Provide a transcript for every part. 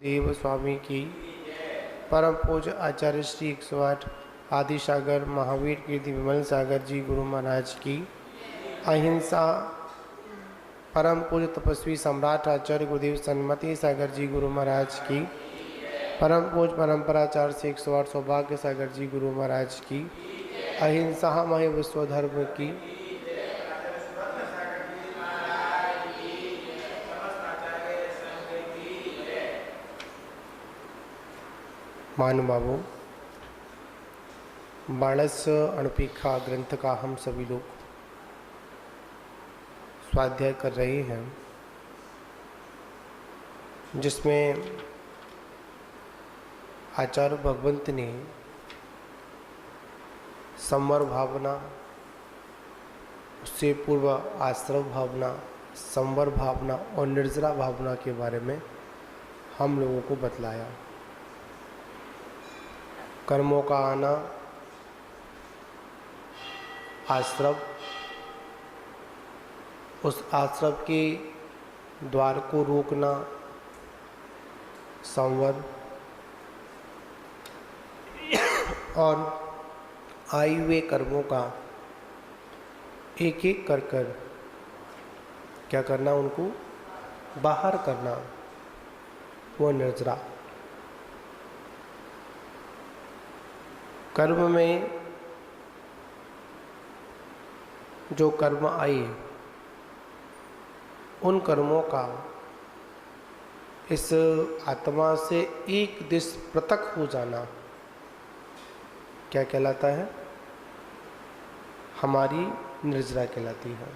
देव स्वामी की परम पूज्य आचार्य श्री 108 आदि सागर महावीर कीर्ति विमल सागर जी गुरु महाराज की अहिंसा परम पूज्य तपस्वी सम्राट आचार्य गुरुदेव सन्मति सागर जी गुरु महाराज की परम पूज्य परंपराचार्य से 108 सौभाग्य सागर जी गुरु महाराज की अहिंसा मय विश्व धर्म की महानुभावों, बाणस अणुपीखा ग्रंथ का हम सभी लोग स्वाध्याय कर रहे हैं, जिसमें आचार्य भगवंत ने संवर भावना, उससे पूर्व आश्रव भावना, संवर भावना और निर्जरा भावना के बारे में हम लोगों को बतलाया। कर्मों का आना, आश्रव, उस आश्रव के द्वार को रोकना, संवर, और आए हुए कर्मों का एक एक कर कर क्या करना, उनको बाहर करना, वो निर्जरा। कर्म में जो कर्म आए, उन कर्मों का इस आत्मा से एक दिश पृथक हो जाना क्या कहलाता है? हमारी निर्जरा कहलाती है।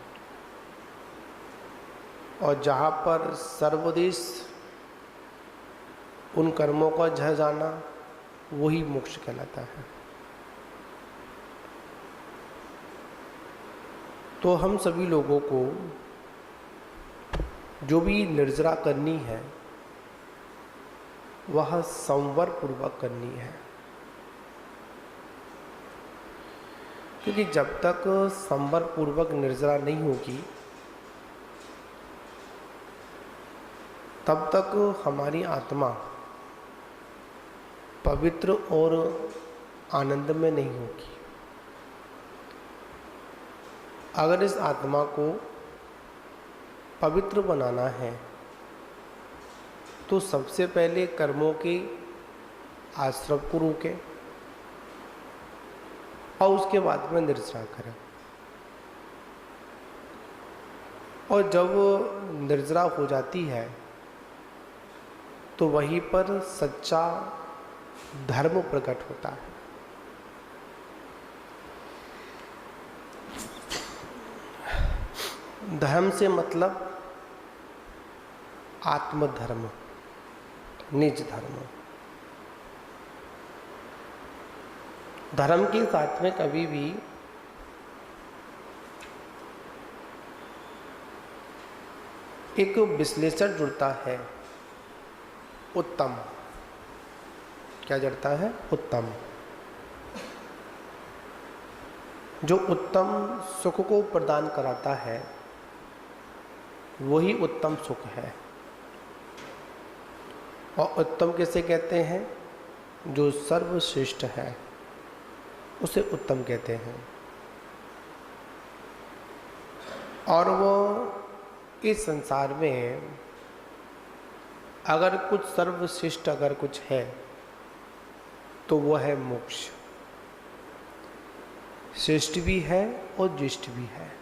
और जहाँ पर सर्वदेश उन कर्मों का झड़ जाना, वही मोक्ष कहलाता है। तो हम सभी लोगों को जो भी निर्जरा करनी है, वह संवर पूर्वक करनी है, क्योंकि जब तक संवर पूर्वक निर्जरा नहीं होगी, तब तक हमारी आत्मा पवित्र और आनंद में नहीं होगी। अगर इस आत्मा को पवित्र बनाना है, तो सबसे पहले कर्मों के आश्रव को रोके और उसके बाद में निर्जरा करें। और जब निर्जरा हो जाती है, तो वहीं पर सच्चा धर्म प्रकट होता है। धर्म से मतलब आत्मधर्म, निज धर्म। धर्म के साथ में कभी भी एक विश्लेषण जुड़ता है, उत्तम। क्या जुड़ता है? उत्तम। जो उत्तम सुख को प्रदान कराता है, वही उत्तम सुख है। और उत्तम किसे कहते हैं? जो सर्वश्रेष्ठ है, उसे उत्तम कहते हैं। और वो इस संसार में अगर कुछ सर्वश्रेष्ठ अगर कुछ है, तो वो है मोक्ष। श्रेष्ठ भी है और ज्येष्ठ भी है।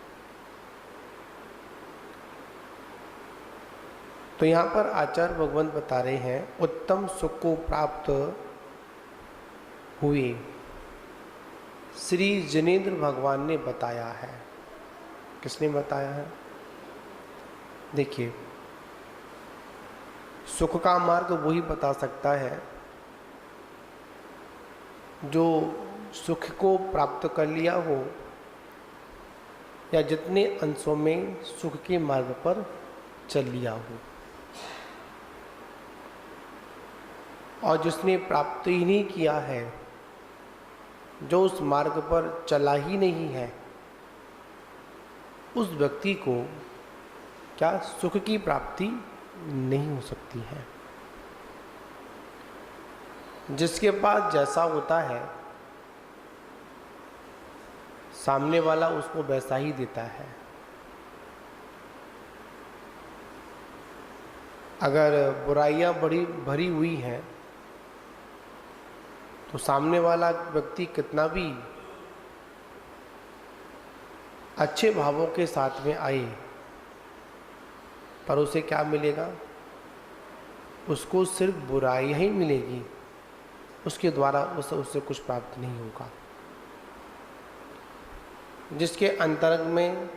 तो यहाँ पर आचार्य भगवंत बता रहे हैं, उत्तम सुख को प्राप्त हुए श्री जिनेन्द्र भगवान ने बताया है। किसने बताया है? देखिए, सुख का मार्ग वही बता सकता है जो सुख को प्राप्त कर लिया हो, या जितने अंशों में सुख के मार्ग पर चल लिया हो। और जिसने प्राप्त ही नहीं किया है, जो उस मार्ग पर चला ही नहीं है, उस व्यक्ति को क्या सुख की प्राप्ति नहीं हो सकती है। जिसके पास जैसा होता है सामने वाला उसको वैसा ही देता है। अगर बुराइयां बड़ी भरी हुई हैं तो सामने वाला व्यक्ति कितना भी अच्छे भावों के साथ में आए पर उसे क्या मिलेगा? उसको सिर्फ बुराई ही मिलेगी, उसके द्वारा उससे कुछ प्राप्त नहीं होगा। जिसके अंतरंग में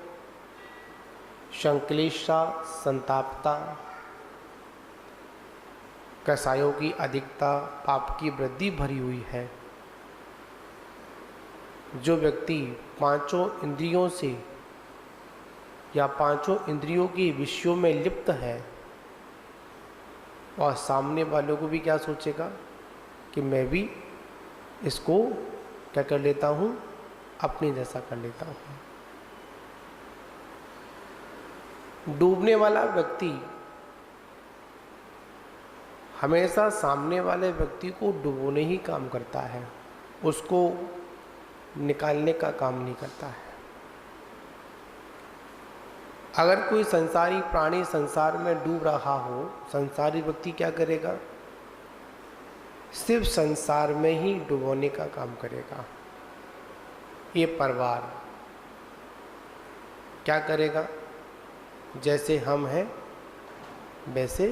संक्लेशता, संतापता, कसायों की अधिकता, पाप की वृद्धि भरी हुई है, जो व्यक्ति पांचों इंद्रियों से या पांचों इंद्रियों के विषयों में लिप्त है और सामने वालों को भी क्या सोचेगा कि मैं भी इसको क्या कर लेता हूँ, अपने जैसा कर लेता हूँ। डूबने वाला व्यक्ति हमेशा सामने वाले व्यक्ति को डुबोने ही काम करता है, उसको निकालने का काम नहीं करता है। अगर कोई संसारी प्राणी संसार में डूब रहा हो, संसारी व्यक्ति क्या करेगा? सिर्फ संसार में ही डुबोने का काम करेगा। ये परिवार क्या करेगा? जैसे हम हैं वैसे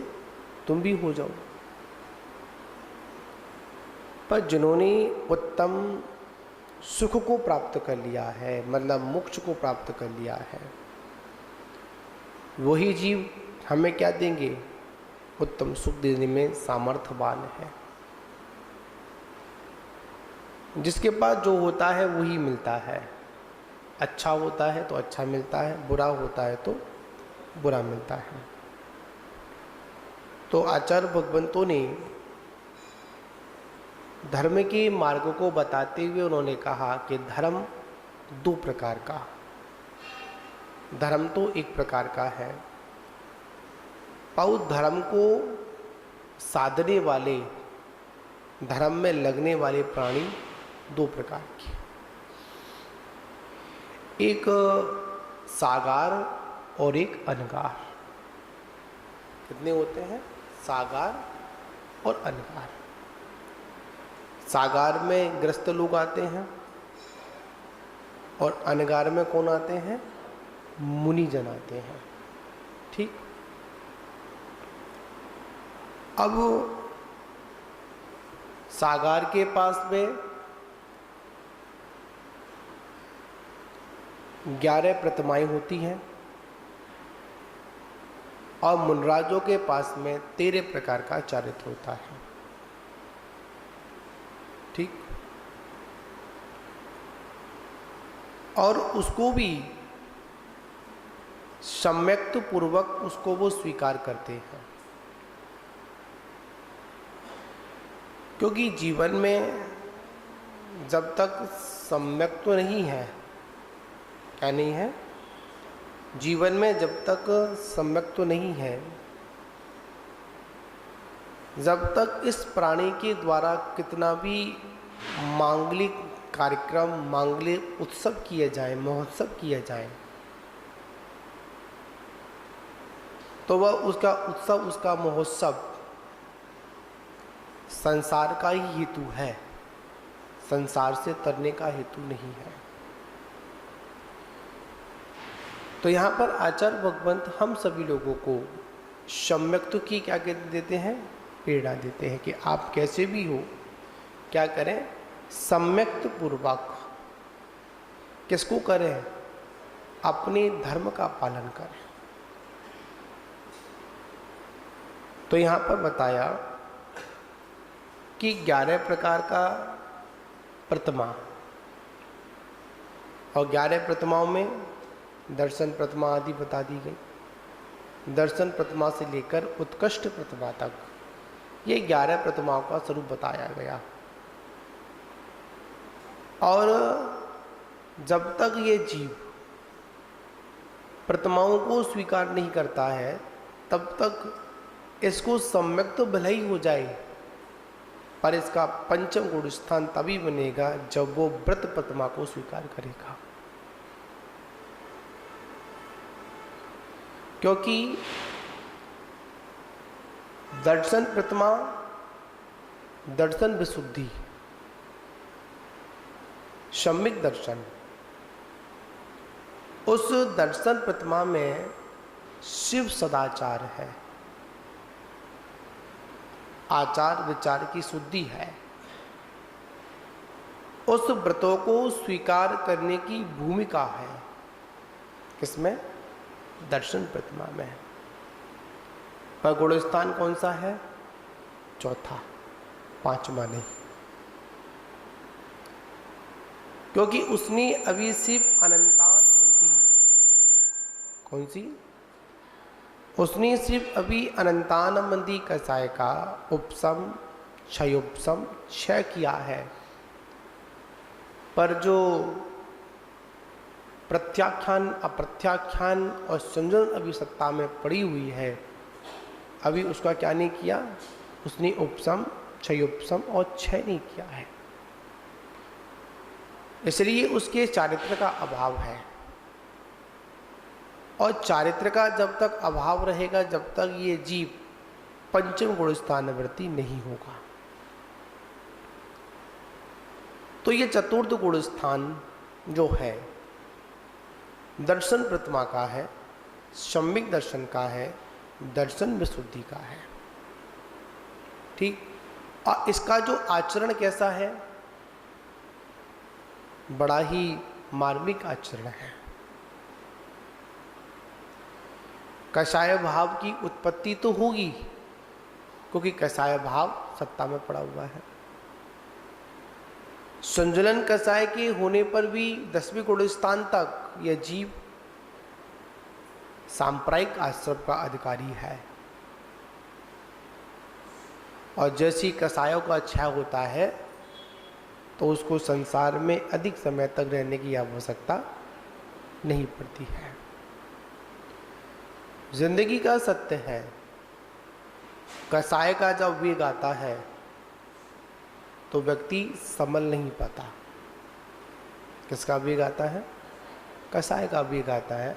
तुम भी हो जाओ। पर जिन्होंने उत्तम सुख को प्राप्त कर लिया है, मतलब मोक्ष को प्राप्त कर लिया है, वही जीव हमें क्या देंगे? उत्तम सुख देने में सामर्थ्यवान है। जिसके पास जो होता है वही मिलता है। अच्छा होता है तो अच्छा मिलता है, बुरा होता है तो बुरा मिलता है। तो आचार्य भगवंतों ने धर्म के मार्ग को बताते हुए उन्होंने कहा कि धर्म दो प्रकार का, धर्म तो एक प्रकार का है, पर धर्म को साधने वाले, धर्म में लगने वाले प्राणी दो प्रकार के, एक सागार और एक अनगार। कितने होते हैं? सागार और अनगार। सागार में ग्रस्त लोग आते हैं और अनगार में कौन आते हैं? मुनिजन आते हैं। ठीक। अब सागार के पास में 11 प्रतिमाएं होती हैं और मुनराजों के पास में 13 प्रकार का चारित्र होता है। ठीक। और उसको भी सम्यक्त पूर्वक उसको वो स्वीकार करते हैं, क्योंकि जीवन में जब तक सम्यक्त नहीं है, क्या नहीं है? जीवन में जब तक सम्यक्त नहीं है, जब तक इस प्राणी के द्वारा कितना भी मांगलिक कार्यक्रम, मांगलिक उत्सव किए जाए, महोत्सव किए जाए, तो वह उसका उत्सव, उसका महोत्सव संसार का ही हेतु है, संसार से तरने का हेतु नहीं है। तो यहाँ पर आचार्य भगवंत हम सभी लोगों को सम्यक्त की क्या कहते देते हैं? प्रेरणा देते हैं कि आप कैसे भी हो क्या करें? सम्यक्त पूर्वक किसको करें? अपने धर्म का पालन करें। तो यहाँ पर बताया कि 11 प्रकार का प्रतिमा, और 11 प्रतिमाओं में दर्शन प्रतिमा आदि बता दी गई। दर्शन प्रतिमा से लेकर उत्कृष्ट प्रतिमा तक ये 11 प्रतिमाओं का स्वरूप बताया गया। और जब तक ये जीव प्रतिमाओं को स्वीकार नहीं करता है, तब तक इसको सम्यक तो भले ही हो जाए, पर इसका पंचम गुण स्थान तभी बनेगा जब वो व्रत प्रतिमा को स्वीकार करेगा। क्योंकि दर्शन प्रतिमा, दर्शन विशुद्धि, सम्यक दर्शन, उस दर्शन प्रतिमा में शिव सदाचार है, आचार विचार की शुद्धि है। उस व्रतों को स्वीकार करने की भूमिका है किसमें? दर्शन प्रतिमा में। पर गुणस्थान कौन सा है? चौथा, पांचवा नहीं, क्योंकि उसने अभी सिर्फ अनंतान मंदी, कौन सी? उसने सिर्फ अभी अनंतान मंदी कसाय का उपसम क्षयोपसम क्षय किया है। पर जो प्रत्याख्यान अप्रत्याख्यान और संयोजन अभी सत्ता में पड़ी हुई है, अभी उसका क्या नहीं किया? उसने उपसम क्षयोपसम और क्षय नहीं किया है, इसलिए उसके चारित्र का अभाव है। और चारित्र का जब तक अभाव रहेगा, जब तक ये जीव पंचम गुण स्थानवर्ती नहीं होगा। तो ये चतुर्थ गुण स्थान जो है दर्शन प्रतिमा का है, सम्यक दर्शन का है, दर्शन विशुद्धि का है। ठीक। और इसका जो आचरण कैसा है? बड़ा ही मार्मिक आचरण है। कषाय भाव की उत्पत्ति तो होगी, क्योंकि कषाय भाव सत्ता में पड़ा हुआ है। संजुलन कषाय के होने पर भी 10वें गुण स्थान तक यह जीव सांप्रदायिक आश्रम का अधिकारी है। और जैसी कषायों का क्षय होता है तो उसको संसार में अधिक समय तक रहने की आवश्यकता नहीं पड़ती है। जिंदगी का सत्य है, कसाय का जब वेग आता है तो व्यक्ति संभल नहीं पाता। किसका वेग आता है? कसाय का वेग आता है,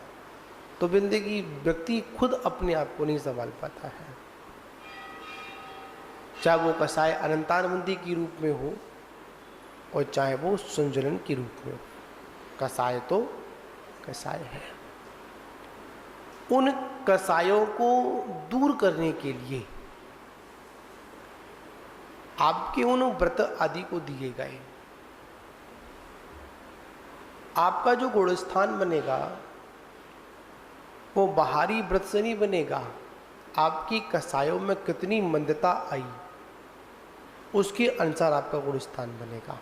तो जिंदगी व्यक्ति खुद अपने आप को नहीं संभाल पाता है। चाहे वो कसाय अनंतानंदी की रूप में हो और चाहे वो संजलन के रूप में हो, कसाय तो कसाय है। उन कसायों को दूर करने के लिए आपके उन व्रत आदि को दिए गए। आपका जो गुणस्थान बनेगा वो बाहरी व्रत से नहीं बनेगा। आपकी कसायों में कितनी मंदता आई उसके अनुसार आपका गुणस्थान बनेगा।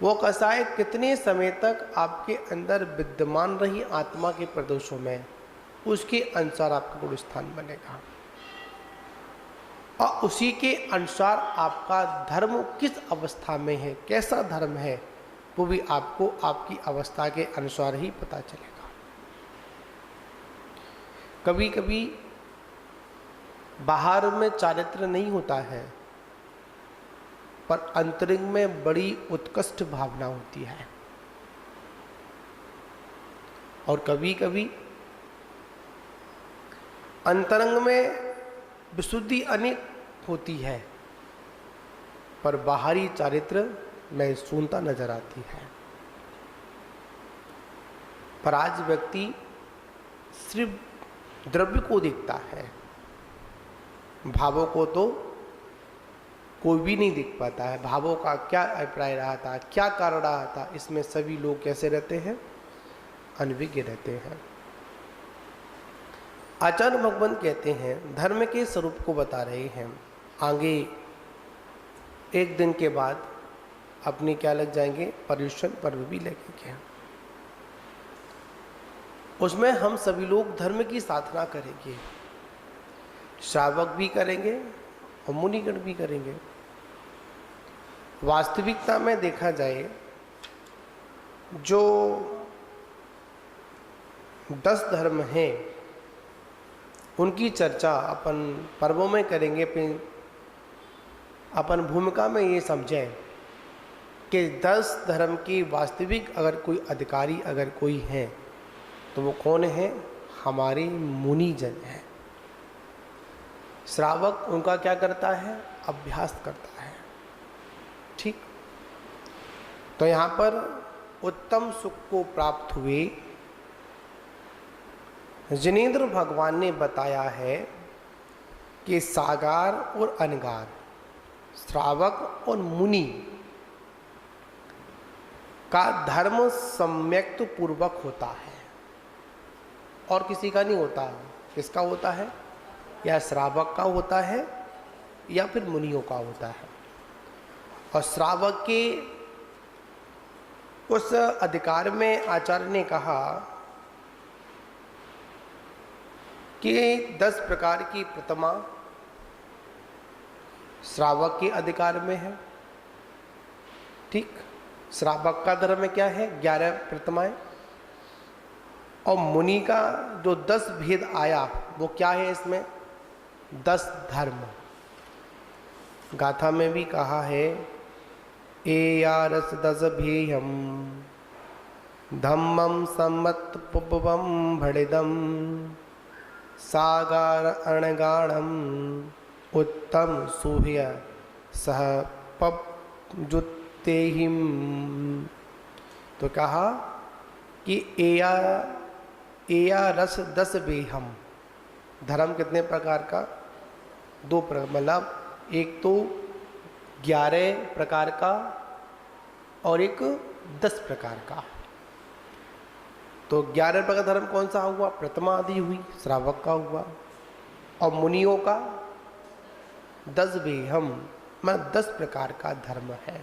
वो कसाय कितने समय तक आपके अंदर विद्यमान रही आत्मा के प्रदोषों में, उसके अनुसार आपका गुणस्थान बनेगा। और उसी के अनुसार आपका धर्म किस अवस्था में है, कैसा धर्म है, वो भी आपको आपकी अवस्था के अनुसार ही पता चलेगा। कभी कभी बाहर में चारित्र नहीं होता है, पर अंतरिंग में बड़ी उत्कृष्ट भावना होती है। और कभी कभी अंतरंग में विशुद्धि अनेक होती है, पर बाहरी चारित्र में शून्यता नजर आती है। पर आज व्यक्ति सिर्फ द्रव्य को देखता है, भावों को तो कोई भी नहीं देख पाता है। भावों का क्या अभिप्राय रहा था, क्या कारण रहा था, इसमें सभी लोग कैसे रहते हैं? अनभिज्ञ रहते हैं। आचार्य भगवान कहते हैं, धर्म के स्वरूप को बता रहे हैं। आगे एक दिन के बाद अपने क्या लग जाएंगे? पर्युषण पर्व भी लगेंगे। उसमें हम सभी लोग धर्म की साधना करेंगे, श्रावक भी करेंगे और मुनिगण भी करेंगे। वास्तविकता में देखा जाए, जो 10 धर्म हैं उनकी चर्चा अपन पर्वों में करेंगे, अपन भूमिका में ये समझें कि 10 धर्म की वास्तविक अगर कोई अधिकारी अगर कोई है तो वो कौन है? हमारे मुनिजन हैं। श्रावक उनका क्या करता है? अभ्यास करता है। ठीक, तो यहाँ पर उत्तम सुख को प्राप्त हुए जिनेंद्र भगवान ने बताया है कि सागार और अनगार, श्रावक और मुनि का धर्म सम्यक्त पूर्वक होता है और किसी का नहीं होता। किसका होता है? या श्रावक का होता है या फिर मुनियों का होता है। और श्रावक के उस अधिकार में आचार्य ने कहा कि 10 प्रकार की प्रतिमा श्रावक के अधिकार में है। ठीक, श्रावक का धर्म क्या है? 11 प्रतिमाएं। और मुनि का जो 10 भेद आया वो क्या है? इसमें 10 धर्म। गाथा में भी कहा है एयारस 10 भेयम धम्मम सम्मत पुपवम भड़िदम सागार अणगाणम उत्तम सुह्य सह पपजुतेहिम। तो कहा कि एया रस 10 बेहम। धर्म कितने प्रकार का? 2 प्रकार, मतलब एक तो 11 प्रकार का और एक 10 प्रकार का। तो 11 प्रकार धर्म कौन सा हुआ? प्रतिमा आदि हुई, श्रावक का हुआ। और मुनियों का 10 बेहम, मतलब 10 प्रकार का धर्म है।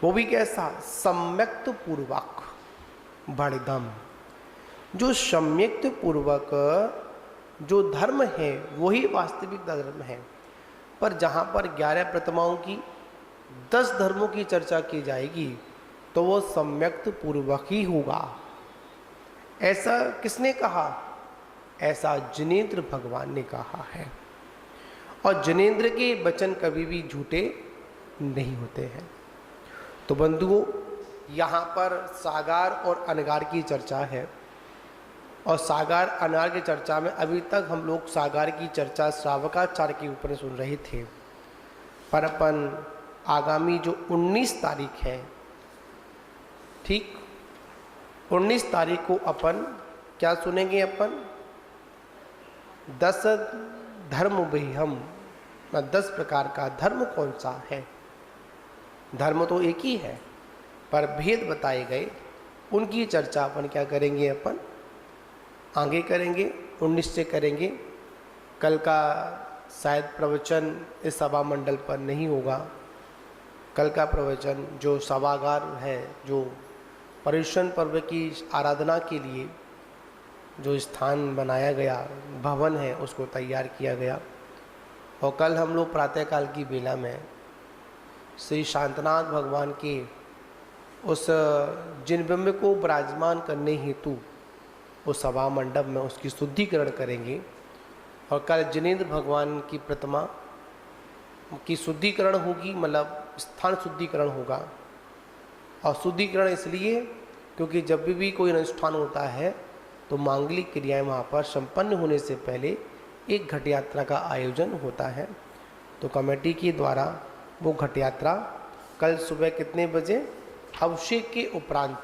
वो भी कैसा? सम्यक्त पूर्वक बढ़दम। जो सम्यक्त पूर्वक जो धर्म है वही वास्तविक धर्म है। पर जहाँ पर 11 प्रतिमाओं की 10 धर्मों की चर्चा की जाएगी तो वो सम्यक्त पूर्वक ही होगा। ऐसा किसने कहा? ऐसा जिनेंद्र भगवान ने कहा है। और जिनेंद्र के वचन कभी भी झूठे नहीं होते हैं। तो बंधुओं, यहाँ पर सागार और अनगार की चर्चा है। और सागार अनगार की चर्चा में अभी तक हम लोग सागार की चर्चा श्रावकाचार्य के ऊपर सुन रहे थे। पर अपन आगामी जो 19 तारीख है, ठीक, 19 तारीख को अपन क्या सुनेंगे? अपन 10 धर्म बेहम, 10 प्रकार का धर्म कौन सा है? धर्म तो एक ही है पर भेद बताए गए, उनकी चर्चा अपन क्या करेंगे? अपन आगे करेंगे, 19 से करेंगे। कल का शायद प्रवचन इस सभा मंडल पर नहीं होगा। कल का प्रवचन जो सभागार है, जो पर्युषण पर्व की आराधना के लिए जो स्थान बनाया गया, भवन है, उसको तैयार किया गया। और कल हम लोग प्रातःकाल की बेला में श्री शांतनाथ भगवान के उस जिनबिंब को विराजमान करने हेतु उस सभा मंडप में उसकी शुद्धिकरण करेंगे। और कल जिनेंद्र भगवान की प्रतिमा की शुद्धिकरण होगी, मतलब स्थान शुद्धिकरण होगा। और शुद्धिकरण इसलिए क्योंकि जब भी कोई अनुष्ठान होता है तो मांगलिक क्रियाएं वहाँ पर संपन्न होने से पहले एक घट यात्रा का आयोजन होता है। तो कमेटी के द्वारा वो घट यात्रा कल सुबह कितने बजे? अभिषेक के उपरांत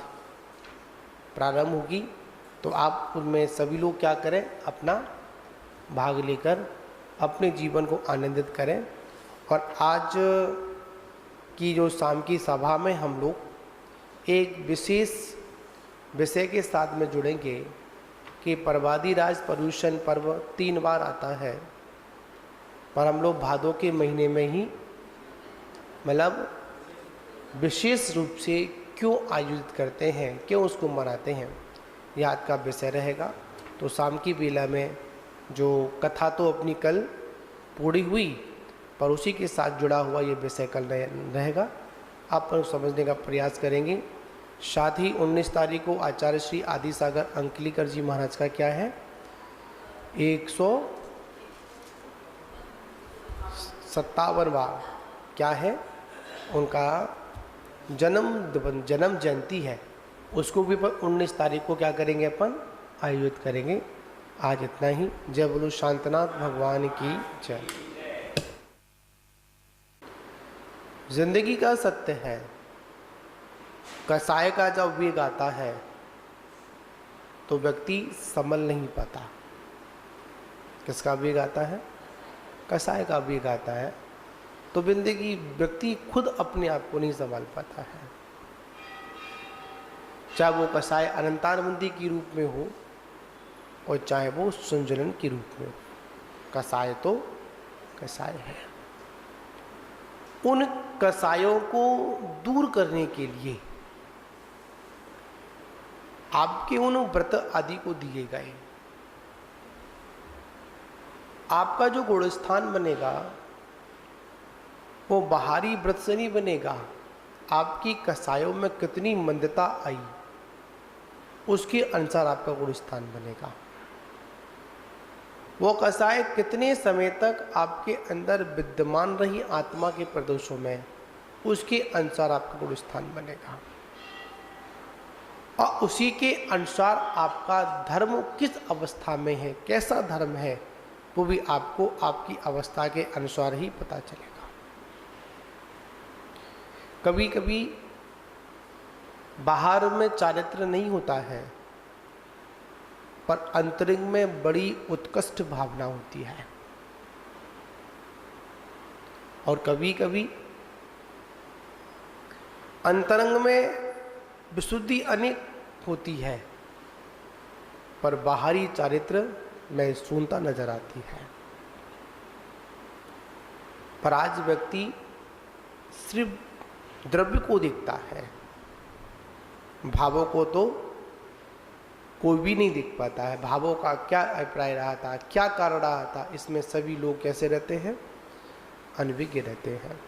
प्रारंभ होगी। तो आप उनमें सभी लोग क्या करें? अपना भाग लेकर अपने जीवन को आनंदित करें। और आज की जो शाम की सभा में हम लोग एक विशेष विषय के साथ में जुड़ेंगे कि पर्वादिराज पर्युषण पर्व 3 बार आता है, पर हम लोग भादों के महीने में ही, मतलब विशेष रूप से क्यों आयोजित करते हैं, क्यों उसको मनाते हैं, याद का विषय रहेगा। तो शाम की बेला में जो कथा तो अपनी कल पूरी हुई, पर उसी के साथ जुड़ा हुआ ये विषय कल रहेगा। आप लोग समझने का प्रयास करेंगे। साथ ही 19 तारीख को आचार्य श्री आदि सागर अंकलीकर जी महाराज का क्या है? 57 बार क्या है उनका जन्म जयंती है, उसको भी 19 तारीख को क्या करेंगे अपन आयोजित करेंगे। आज इतना ही। जय बोलो शांतनाथ भगवान की जय। जिंदगी का सत्य है, कसाय का जब वेग आता है तो व्यक्ति संभल नहीं पाता। किसका वेग आता है? कसाय का वेग आता है तो जिंदगी व्यक्ति खुद अपने आप को नहीं संभाल पाता है। चाहे वो कसाय अनंतानंदी के रूप में हो और चाहे वो संजलन के रूप में हो, कसाय तो कसाय है। उन कसायों को दूर करने के लिए आपके उन व्रत आदि को दिए गए। आपका जो गुणस्थान बनेगा वो बाहरी व्रत से नहीं बनेगा। आपकी कसायों में कितनी मंदता आई उसके अनुसार आपका गुणस्थान बनेगा। वो कसाय कितने समय तक आपके अंदर विद्यमान रही आत्मा के प्रदोषों में, उसके अनुसार आपका गुणस्थान बनेगा। और उसी के अनुसार आपका धर्म किस अवस्था में है, कैसा धर्म है, वो भी आपको आपकी अवस्था के अनुसार ही पता चलेगा। कभी कभी बाहर में चारित्र नहीं होता है पर अंतरिंग में बड़ी उत्कृष्ट भावना होती है। और कभी कभी अंतरंग में विशुद्धि अनेक होती है पर बाहरी चारित्र में शून्यता नजर आती है। पर आज व्यक्ति सिर्फ द्रव्य को देखता है, भावों को तो कोई भी नहीं देख पाता है। भावों का क्या अभिप्राय रहा था, क्या कारण रहा था, इसमें सभी लोग कैसे रहते हैं? अनभिज्ञ रहते हैं।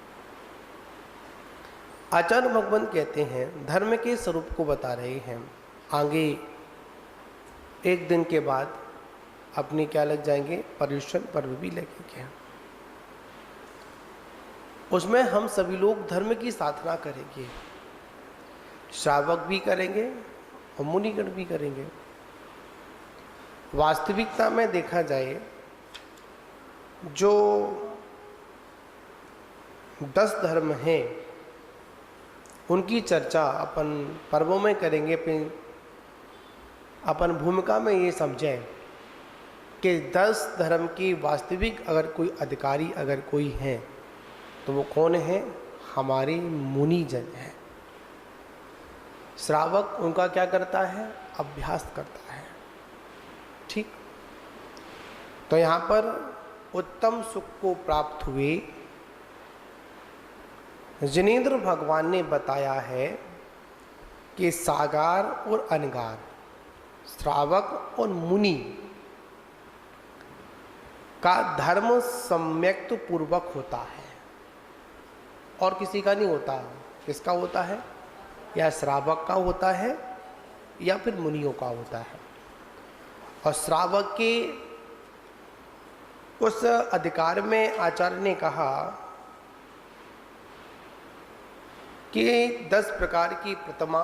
आचार्य भगवान कहते हैं, धर्म के स्वरूप को बता रहे हैं। आगे एक दिन के बाद अपने क्या लग जाएंगे? पर्युषण पर्व भी लगेंगे। उसमें हम सभी लोग धर्म की साधना करेंगे, श्रावक भी करेंगे और मुनिगण भी करेंगे। वास्तविकता में देखा जाए जो 10 धर्म हैं उनकी चर्चा अपन पर्वों में करेंगे। अपन भूमिका में ये समझें कि 10 धर्म की वास्तविक अगर कोई अधिकारी अगर कोई है तो वो कौन है? हमारे मुनिजन हैं। श्रावक उनका क्या करता है? अभ्यास करता है। ठीक। तो यहाँ पर उत्तम सुख को प्राप्त हुए जिनेंद्र भगवान ने बताया है कि सागार और अनगार, श्रावक और मुनि का धर्म सम्यक्त पूर्वक होता है और किसी का नहीं होता। किसका होता है? या श्रावक का होता है या फिर मुनियों का होता है। और श्रावक के उस अधिकार में आचार्य ने कहा कि 10 प्रकार की प्रतिमा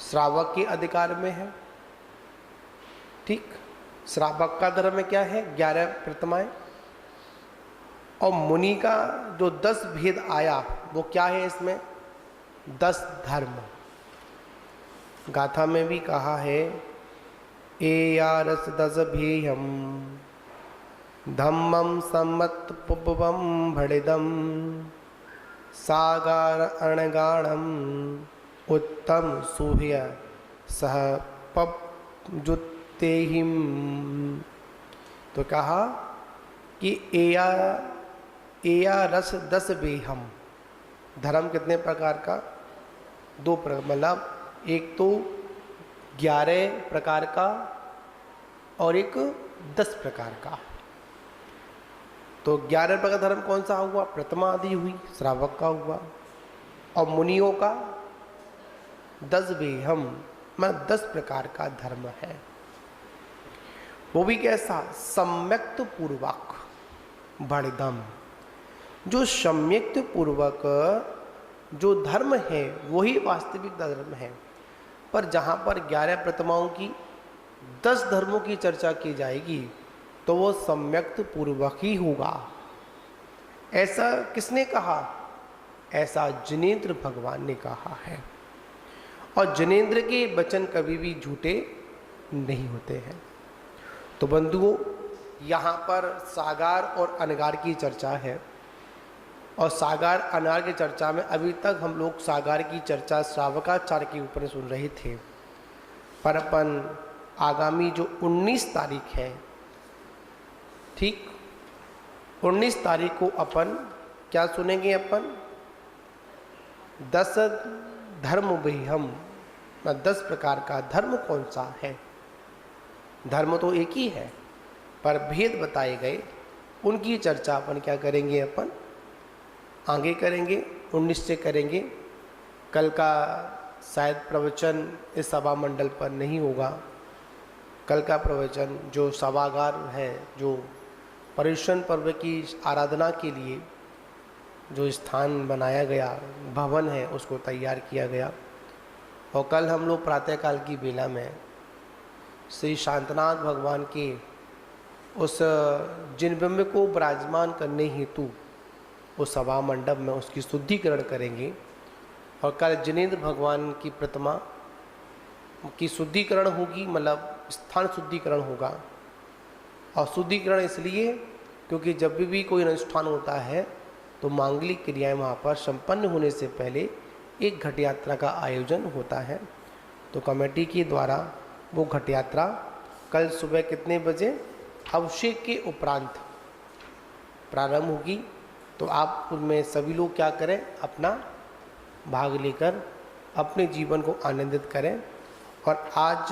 श्रावक के अधिकार में है। ठीक। श्रावक का धर्म क्या है? 11 प्रतिमाएं। और मुनि का जो 10 भेद आया वो क्या है? इसमें 10 धर्म। गाथा में भी कहा है, एयारस 10 भेयम धम्मम सम्मत पुपवम भड़िदम सागार अणगाणम उत्तम सुह्य सह पपजुतेहिम। तो कहा कि एया रस 10 बेहम। धर्म कितने प्रकार का? 2 प्रकार, मतलब एक तो 11 प्रकार का और एक 10 प्रकार का। तो 11 प्रकार धर्म कौन सा हुआ? प्रतिमा आदि हुई, श्रावक का हुआ। और मुनियों का 10 बेहम, मतलब 10 प्रकार का धर्म है। वो भी कैसा? सम्यक्त पूर्वक। बढ़दम। जो सम्यक्त पूर्वक जो धर्म है वही वास्तविक धर्म है, पर जहाँ पर 11 प्रतिमाओं की 10 धर्मों की चर्चा की जाएगी तो वो सम्यक्त पूर्वक ही होगा। ऐसा किसने कहा? ऐसा जिनेंद्र भगवान ने कहा है। और जिनेंद्र के वचन कभी भी झूठे नहीं होते हैं। तो बंधुओं, यहाँ पर सागार और अनगार की चर्चा है, और सागार अनार की चर्चा में अभी तक हम लोग सागार की चर्चा श्रावकाचार्य के ऊपर सुन रहे थे। पर अपन आगामी जो 19 तारीख है, ठीक 19 तारीख को अपन क्या सुनेंगे? अपन 10 धर्म हम 10 प्रकार का धर्म कौन सा है। धर्म तो एक ही है, पर भेद बताए गए, उनकी चर्चा अपन क्या करेंगे? अपन आगे करेंगे, 19 से करेंगे। कल का शायद प्रवचन इस सभा मंडल पर नहीं होगा। कल का प्रवचन जो सभागार है, जो पर्युषण पर्व की आराधना के लिए जो स्थान बनाया गया, भवन है, उसको तैयार किया गया। और कल हम लोग प्रातःकाल की बेला में श्री शांतनाथ भगवान के उस जिनबिंब को विराजमान करने हेतु उस सभा मंडप में उसकी शुद्धिकरण करेंगे। और कल जिनेंद्र भगवान की प्रतिमा की शुद्धिकरण होगी, मतलब स्थान शुद्धिकरण होगा। और शुद्धिकरण इसलिए क्योंकि जब भी कोई अनुष्ठान होता है तो मांगलिक क्रियाएं वहाँ पर संपन्न होने से पहले एक घट यात्रा का आयोजन होता है। तो कमेटी के द्वारा वो घट यात्रा कल सुबह कितने बजे? अभिषेक के उपरांत प्रारंभ होगी। तो आप उनमें सभी लोग क्या करें? अपना भाग लेकर अपने जीवन को आनंदित करें। और आज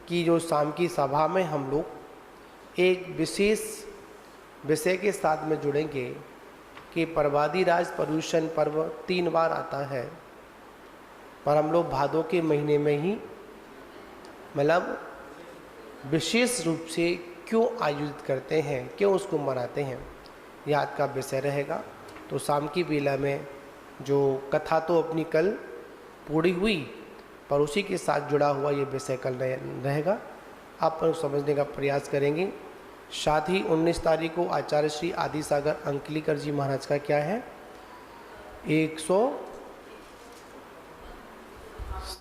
की जो शाम की सभा में हम लोग एक विशेष विषय के साथ में जुड़ेंगे कि पर्वादिराज पर्युषण पर्व 3 बार आता है, पर हम लोग भादों के महीने में ही मतलब विशेष रूप से क्यों आयोजित करते हैं, क्यों उसको मनाते हैं, यह आज का विषय रहेगा। तो शाम की बेला में जो कथा तो अपनी कल पूरी हुई, पर उसी के साथ जुड़ा हुआ ये विषय कल रहेगा। आप समझने का प्रयास करेंगे। साथ ही 19 तारीख को आचार्य श्री आदि सागर अंकलीकर जी महाराज का क्या है? 100